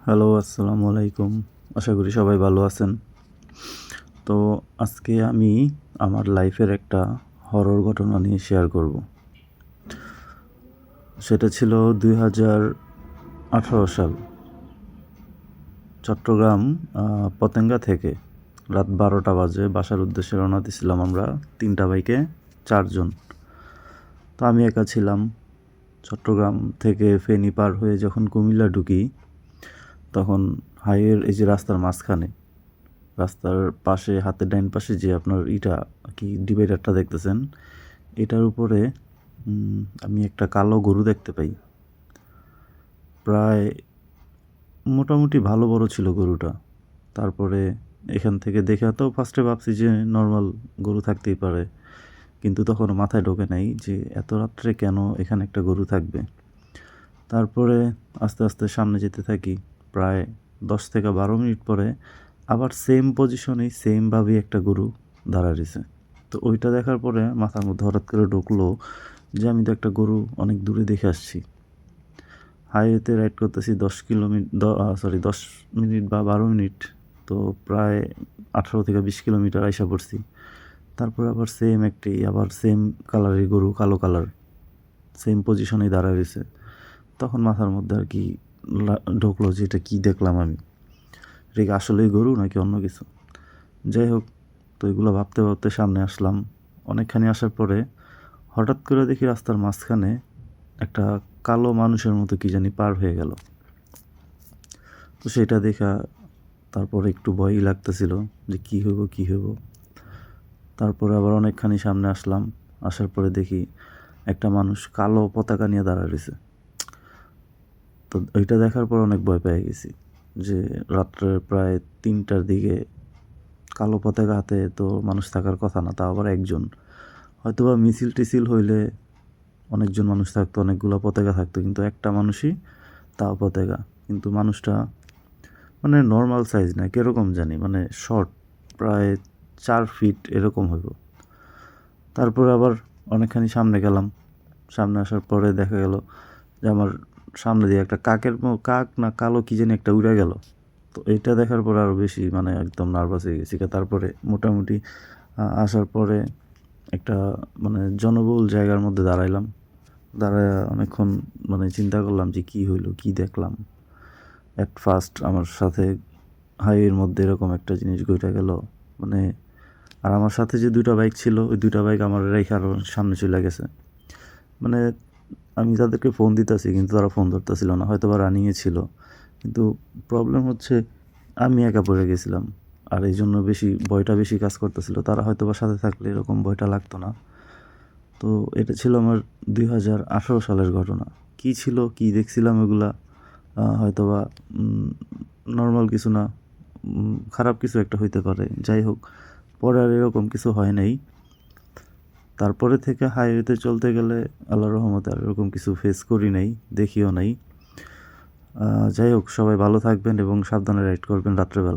Hello, আসসালামু আলাইকুম। আশা করি সবাই ভালো আছেন। তো আজকে আমি আমার লাইফের একটা হরর ঘটনা নিয়ে শেয়ার করব। সেটা ছিল 2018 সাল, চট্টগ্রাম পতেঙ্গা থেকে রাত 12টা বাজে বাসার উদ্দেশ্যে রওনা দিয়েছিলাম আমরা 3টা বাইকে 4 জন। তো আমি একা ছিলাম। চট্টগ্রাম থেকে ফেনী পার হয়ে যখন কুমিল্লা ঢুকি, তখন হাইওয়ের এই যে রাস্তার মাঝখানে, রাস্তার পাশে হাতের ডাইন পাশে যে আপনার কি ডিভাইডারটা দেখতেছেন, এটার উপরে আমি একটা কালো গরু দেখতে পাই। প্রায় মোটামুটি ভালো বড় ছিল গরুটা। তারপরে এখান থেকে দেখে তো ফার্স্টে ভাবছি যে নর্মাল গরু থাকতেই পারে, কিন্তু তখন মাথায় ঢোকে নাই যে এত রাত্রে কেন এখানে একটা গরু থাকবে। তারপরে আস্তে আস্তে সামনে যেতে থাকি। প্রায় 10 থেকে 12 মিনিট পরে আবার সেম পজিশনেই সেমভাবেই একটা গরু দাঁড়া রয়েছে। তো ওইটা দেখার পরে মাথার মধ্যে হঠাৎ করে ঢুকলো যে আমি তো একটা গরু অনেক দূরে দেখে আসছি। হাইওয়েতে রাইড করতেছি 10 মিনিট বা 12 মিনিট, তো প্রায় 18 থেকে 20 কিলোমিটার আইসা পড়ছি। তারপরে আবার আবার সেম কালারের গরু, কালো কালার, সেম পজিশনেই দাঁড়া রয়েছে। তখন মাথার মধ্যে আর কি ঢুকলো যে এটা কী দেখলাম আমি, এটা কি আসলেই গরু নাকি অন্য কিছু। যাই হোক, তো এগুলো ভাবতে ভাবতে সামনে আসলাম। অনেকখানি আসার পরে হঠাৎ করে দেখি রাস্তার মাঝখানে একটা কালো মানুষের মতো কি জানি পার হয়ে গেল। তো সেটা দেখা তারপরে একটু ভয়ই লাগতেছিল যে কী হইব। তারপরে আবার অনেকখানি সামনে আসলাম। আসার পরে দেখি একটা মানুষ কালো পতাকা নিয়ে দাঁড়া রয়েছে। তো ওইটা দেখার পর অনেক ভয় পেয়ে গেছি যে রাত্রে প্রায় 3টার দিকে কালো পতাকা হাতে তো মানুষ থাকার কথা না, তাও আবার একজন। হয়তোবা মিছিল টিছিল হইলে অনেকজন মানুষ থাকতো, অনেকগুলো পতাকা থাকতো, কিন্তু একটা মানুষই, তাও পতাকা। কিন্তু মানুষটা মানে নর্মাল সাইজ না, কীরকম জানি, মানে শর্ট, প্রায় 4 ফিট এরকম হইব। তারপরে আবার অনেকখানি সামনে গেলাম। সামনে আসার পরে দেখা গেল যে আমার সামনে দিয়ে একটা কাক না কালো কি জানি একটা উড়ে গেল। তো এইটা দেখার পর আরও বেশি মানে একদম নার্ভাস হয়ে গেছি। তারপরে মোটামুটি আসার পরে একটা মানে জনবহুল জায়গার মধ্যে দাঁড়াইলাম। দাঁড়ায় অনেকক্ষণ মানে চিন্তা করলাম যে কী হইলো, কী দেখলাম। অ্যাট ফার্স্ট আমার সাথে হাইওয়ের মধ্যে এরকম একটা জিনিস ঘটে গেল। মানে আর আমার সাথে যে 2টা বাইক ছিল, ওই 2টা বাইক আমার রেখে আরও সামনে চলে গেছে। মানে আমি তাদেরকে ফোন দিতেছি কিন্তু তারা ফোন ধরতেছিল না, হয়তো বা রানিংয়ে ছিল। কিন্তু প্রবলেম হচ্ছে আমি একা পড়ে গেছিলাম, আর এই জন্য ভয়টা বেশি কাজ করতেছিল। তারা হয়তো বা সাথে থাকলে এরকম ভয়টা লাগতো না। তো এটা ছিল আমার 2018 সালের ঘটনা। কী ছিল, কী দেখছিলাম এগুলা হয়তোবা নর্মাল কিছু না, খারাপ কিছু একটা হইতে পারে। যাই হোক, পরে আর এরকম কিছু হয় নাই। তারপরে থেকে হাইওয়েতে চলতে গেলে আল্লাহর রহমতে আর এরকম কিছু ফেস করি নাই, দেখিও নাই। যাই হোক, সবাই ভালো থাকবেন এবং সাবধানে রাইড করবেন রাত্রেবেলা।